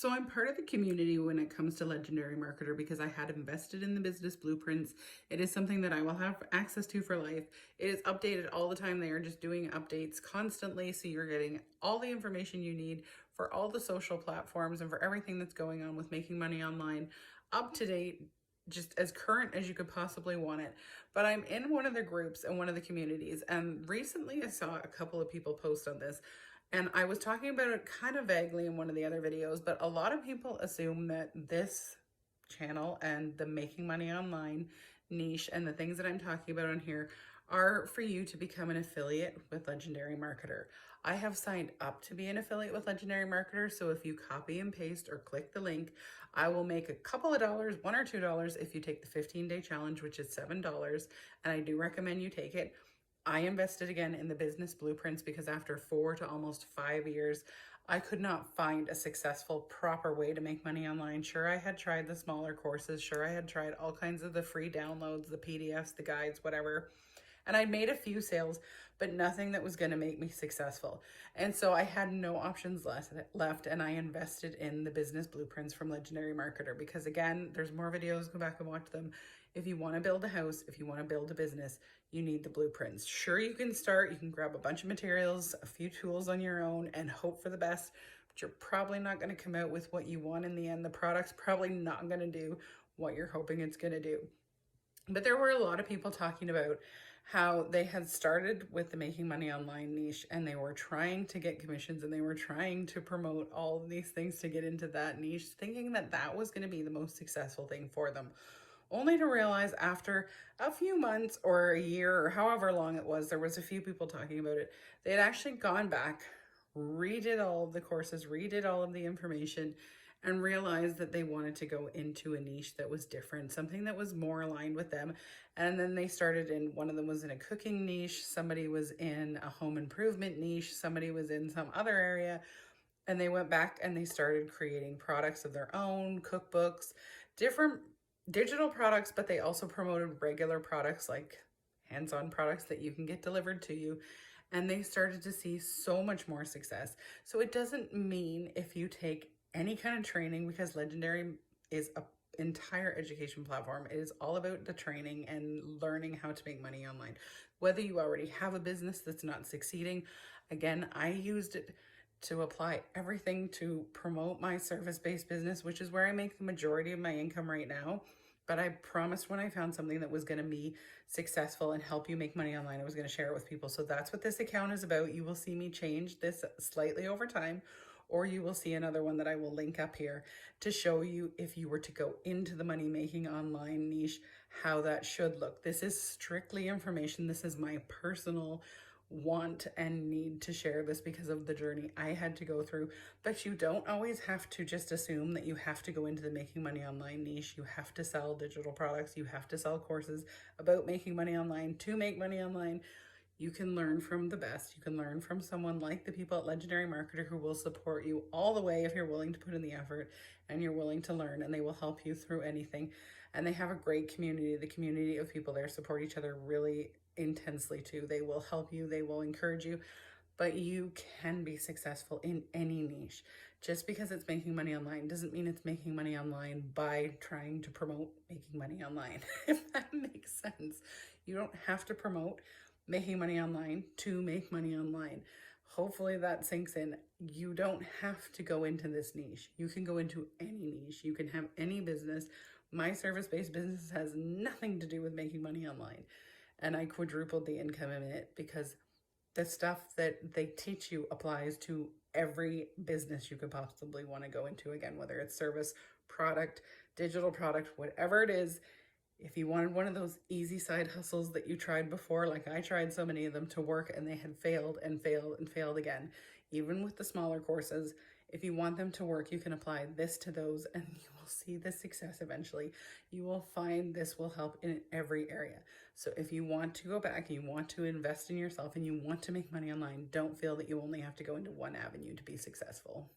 So I'm part of the community when it comes to Legendary Marketer because I had invested in the business blueprints. It is something that I will have access to for life. It is updated all the time. They are just doing updates constantly. So you're getting all the information you need for all the social platforms and for everything that's going on with making money online, up to date, just as current as you could possibly want it. But I'm in one of the groups and one of the communities, and recently I saw a couple of people post on this, and I was talking about it kind of vaguely in one of the other videos, but a lot of people assume that this channel and the making money online niche and the things that I'm talking about on here are for you to become an affiliate with Legendary Marketer. I have signed up to be an affiliate with Legendary Marketer, so if you copy and paste or click the link, I will make a couple of dollars, $1 or $2 if you take the 15-day challenge, which is $7, and I do recommend you take it. I invested again in the business blueprints because after 4 to almost 5 years, I could not find a successful, proper way to make money online. Sure, I had tried the smaller courses. Sure, I had tried all kinds of the free downloads, the PDFs, the guides, whatever. And I made a few sales, but nothing that was going to make me successful. And so I had no options left, and I invested in the business blueprints from Legendary Marketer because, again, there's more videos. Go back and watch them. If you want to build a house, if you want to build a business, you need the blueprints. Sure, you can start. You can grab a bunch of materials, a few tools on your own, and hope for the best, but you're probably not going to come out with what you want in the end. The product's probably not going to do what you're hoping it's going to do. But there were a lot of people talking about how they had started with the making money online niche, and they were trying to get commissions, and they were trying to promote all of these things to get into that niche, thinking that that was going to be the most successful thing for them, only to realize after a few months or a year or however long it was, there was a few people talking about it, they had actually gone back, redid all of the courses, redid all of the information, and realized that they wanted to go into a niche that was different, something that was more aligned with them. And then they started in, one of them was in a cooking niche, somebody was in a home improvement niche, somebody was in some other area, and they went back and they started creating products of their own, cookbooks, different digital products, but they also promoted regular products like hands-on products that you can get delivered to you. And they started to see so much more success. So it doesn't mean if you take any kind of training, because Legendary is an entire education platform. It is all about the training and learning how to make money online. Whether you already have a business that's not succeeding, again, I used it to apply everything to promote my service-based business, which is where I make the majority of my income right now. But I promised when I found something that was going to be successful and help you make money online, I was going to share it with people. So that's what this account is about. You will see me change this slightly over time, or you will see another one that I will link up here to show you, if you were to go into the money making online niche, how that should look. This is strictly information. This is my personal want and need to share this because of the journey I had to go through. But you don't always have to just assume that you have to go into the making money online niche. You have to sell digital products. You have to sell courses about making money online to make money online. You can learn from the best. You can learn from someone like the people at Legendary Marketer who will support you all the way if you're willing to put in the effort and you're willing to learn, and they will help you through anything. And they have a great community. The community of people there support each other really intensely too. They will help you. They will encourage you. But you can be successful in any niche. Just because it's making money online doesn't mean it's making money online by trying to promote making money online, if that makes sense. You don't have to promote making money online to make money online. Hopefully that sinks in. You don't have to go into this niche. You can go into any niche. You can have any business. My service-based business has nothing to do with making money online. And I quadrupled the income in it because the stuff that they teach you applies to every business you could possibly want to go into. Again, whether it's service, product, digital product, whatever it is. If you wanted one of those easy side hustles that you tried before, like I tried so many of them to work and they had failed and failed and failed again, even with the smaller courses, if you want them to work, you can apply this to those and you will see the success eventually. You will find this will help in every area. So if you want to go back and you want to invest in yourself and you want to make money online, don't feel that you only have to go into one avenue to be successful.